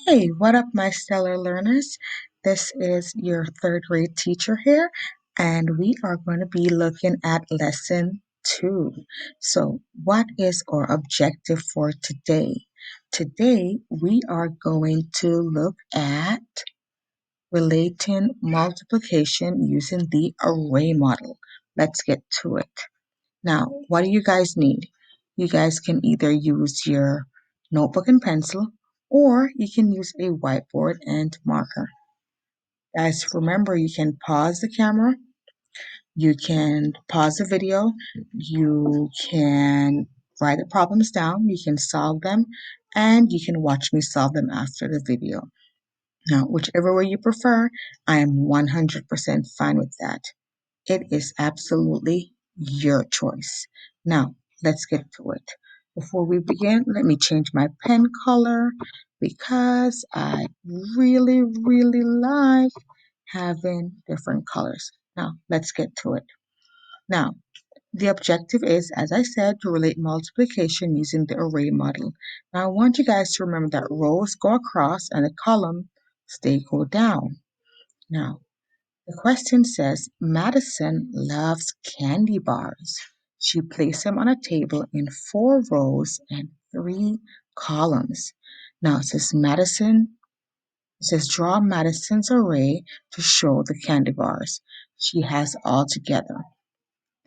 Hey, what up, my stellar learners? This is your third grade teacher here, and we are going to be looking at lesson two. So, what is our objective for today? Today, we are going to look at relating multiplication using the array model. Let's get to it. Now, what do you guys need? You guys can either use your notebook and pencil, or you can use a whiteboard and marker. Guys, remember you can pause the camera, you can pause the video, you can write the problems down, you can solve them, and you can watch me solve them after the video. Now, whichever way you prefer, I am 100% fine with that. It is absolutely your choice. Now, let's get to it. Before we begin, let me change my pen color because I really like having different colors. Now, let's get to it. Now, the objective is, as I said, to relate multiplication using the array model. Now, I want you guys to remember that rows go across and the columns they go down. Now, the question says, Madison loves candy bars. She placed them on a table in 4 rows and 3 columns. Now it says draw Madison's array to show the candy bars she has all together.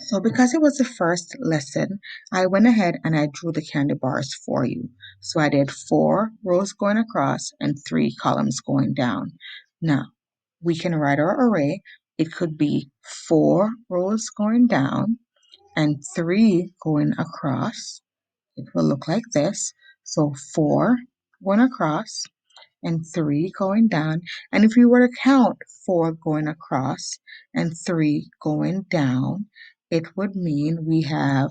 So because it was the first lesson, I went ahead and I drew the candy bars for you. So I did 4 rows going across and 3 columns going down. Now, we can write our array. It could be 4 rows going down and 3 going across. It will look like this. So 4 going across and 3 going down. And if you were to count 4 going across and 3 going down, it would mean we have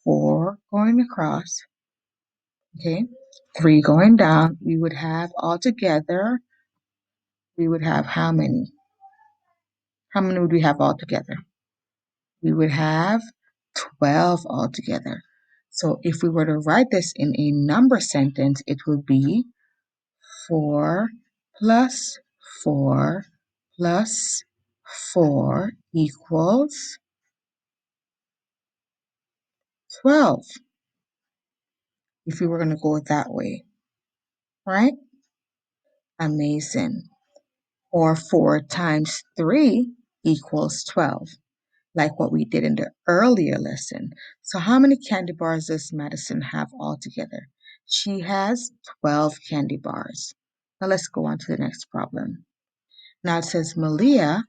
4 going across, okay, 3 going down. We would have altogether, we would have how many? How many would we have altogether? We would have 12 altogether. So if we were to write this in a number sentence, it would be 4 plus 4 plus 4 equals 12, if we were going to go that way, right? Amazing. Or 4 times 3 equals 12, like what we did in the earlier lesson. So how many candy bars does Madison have altogether? She has 12 candy bars. Now let's go on to the next problem. Now it says Malia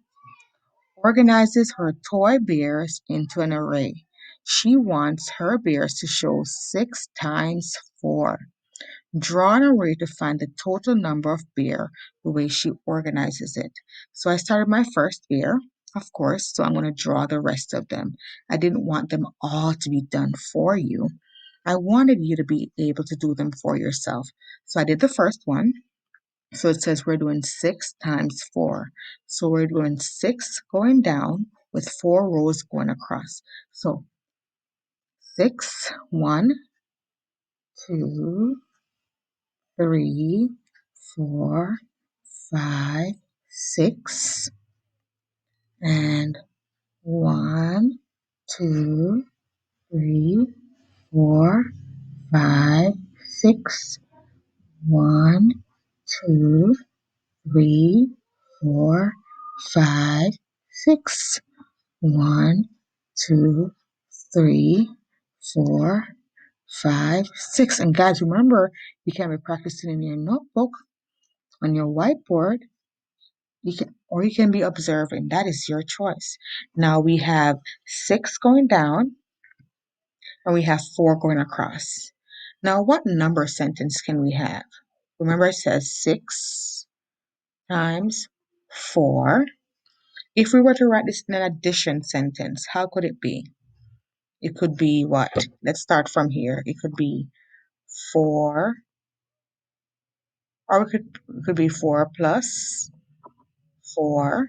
organizes her toy bears into an array. She wants her bears to show 6 times 4. Draw an array to find the total number of bear the way she organizes it. So I started my first bear, of course, so I'm going to draw the rest of them. I didn't want them all to be done for you. I wanted you to be able to do them for yourself. So I did the first one. So it says we're doing 6 times 4. So we're doing 6 going down with 4 rows going across. So 6, 1, 2, 3, 4, 5, 6, and 1, 2, 3, 4, 5, 6, 1, 2, 3, 4, 5, 6, 1, 2, 3, 4, 5, 6. And guys, remember, you can be practicing in your notebook, on your whiteboard. You can be observing. That is your choice. Now we have 6 going down and we have 4 going across. Now, what number sentence can we have? Remember, it says 6 times 4. If we were to write this in an addition sentence, how could it be? It could be what? Let's start from here. It could be 4, or it could be 4 plus 4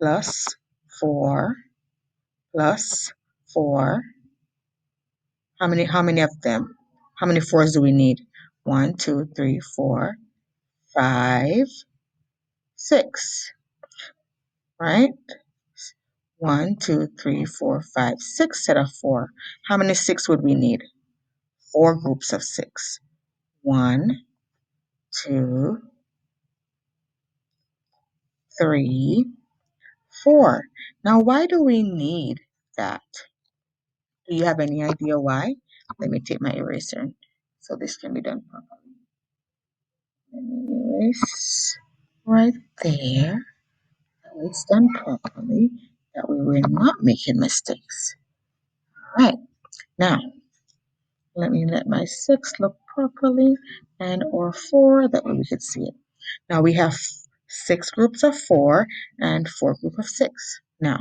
plus 4 plus 4. How many of them? How many 4s do we need? 1, 2, 3, 4, 5, 6, right? 1, 2, 3, 4, 5, 6 set of 4. How many 6 would we need? 4 groups of 6. 1, 2, 3, 4. Now, why do we need that? Do you have any idea why? Let me take my eraser so this can be done properly. Let me erase right there. That way it's done properly. That way we're not making mistakes. All right. Now, let me let my 6 look properly and or 4. That way we can see it. Now we have 6 groups of 4 and 4 groups of 6. Now,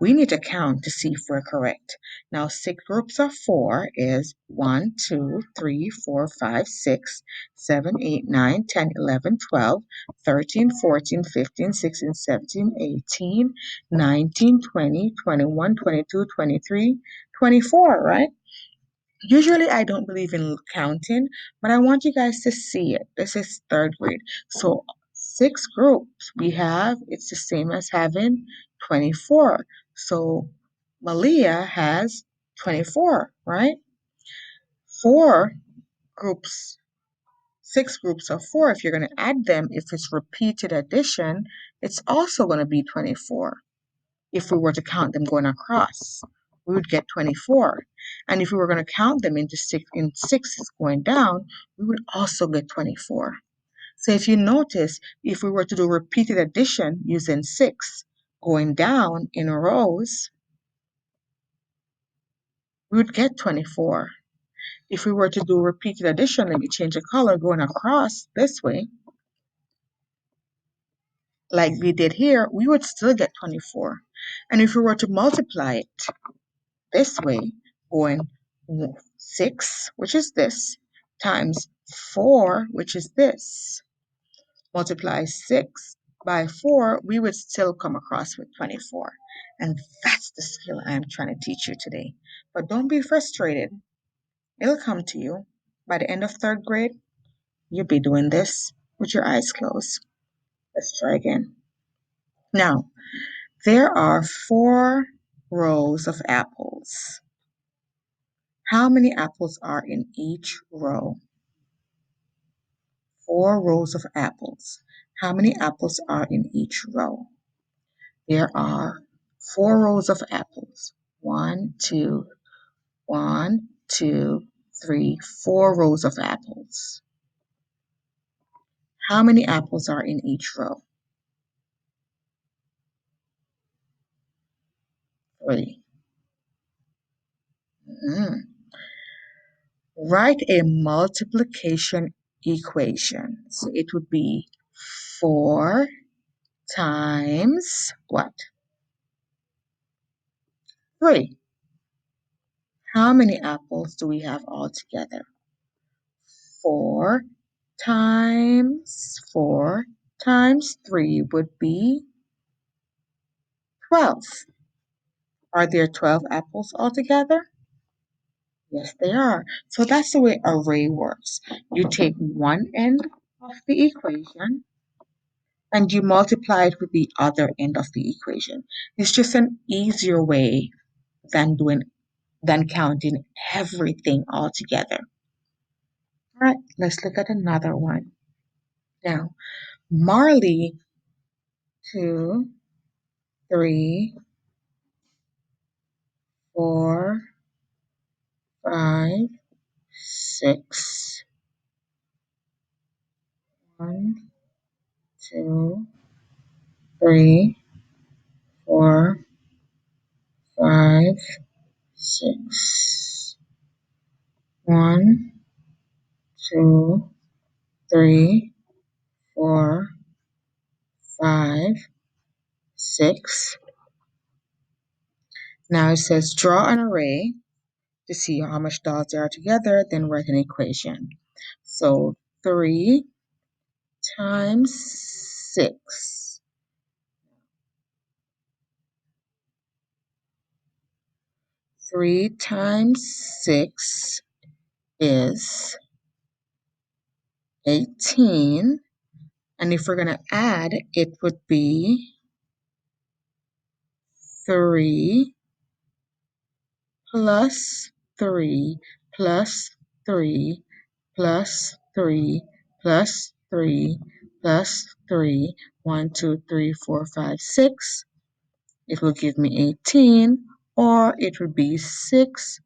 we need to count to see if we're correct. Now, 6 groups of 4 is 1, 2, 3, 4, 5, 6, 7, 8, 9, 10, 11, 12, 13, 14, 15, 16, 17, 18, 19, 20, 21, 22, 23, 24, right? Usually I don't believe in counting, but I want you guys to see it. This is third grade. So 6 groups we have, it's the same as having 24. So Malia has 24, right? 4 groups, 6 groups of 4, if you're going to add them, if it's repeated addition, it's also going to be 24. If we were to count them going across, we would get 24. And if we were going to count them into sixes going down, we would also get 24. So if you notice, if we were to do repeated addition using 6 going down in rows, we would get 24. If we were to do repeated addition, let me change the color going across this way, like we did here, we would still get 24. And if we were to multiply it this way, going 6, which is this, times 4, which is this, multiply 6 by 4, we would still come across with 24. And that's the skill I am trying to teach you today. But don't be frustrated. It'll come to you. By the end of third grade, you'll be doing this with your eyes closed. Let's try again. Now, there are 4 rows of apples. How many apples are in each row? 4 rows of apples. How many apples are in each row? There are 4 rows of apples. 1, 2, 1, 2, 3, 4 rows of apples. How many apples are in each row? 3. Mhm. Write a multiplication equation. So it would be 4 times what? 3. How many apples do we have altogether? 4 times 4 times 3 would be 12. Are there 12 apples altogether? Yes, they are. So that's the way array works. You take one end of the equation and you multiply it with the other end of the equation. It's just an easier way than counting everything all together. All right, let's look at another one. Now, Marley, 2, 3, 4, 5, 6, 1, 2, 3, 4, 5, 6. 1, 2, 3, 4, 5, 6. Now it says draw an array to see how much dots there are together, then write an equation. So 3 times 6. 3 times 6 is 18. And if we're going to add, it would be 3 plus 3 plus 3 plus 3 plus 3 plus 3. 1, 2, 3, 4, 5, 6. It will give me 18, or it would be 6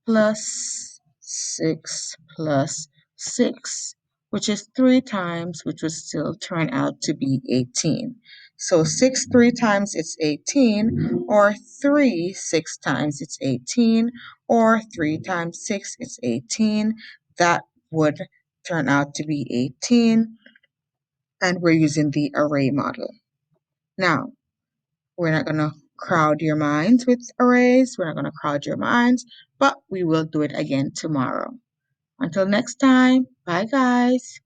plus 6 plus 6, which is 3 times, which would still turn out to be 18. So 6 3 times it's 18, or 3 6 times it's 18, or 3 times 6 it's 18. That would turn out to be 18, and we're using the array model. Now, we're not going to crowd your minds with arrays. We're not going to crowd your minds, but we will do it again tomorrow. Until next time, bye guys.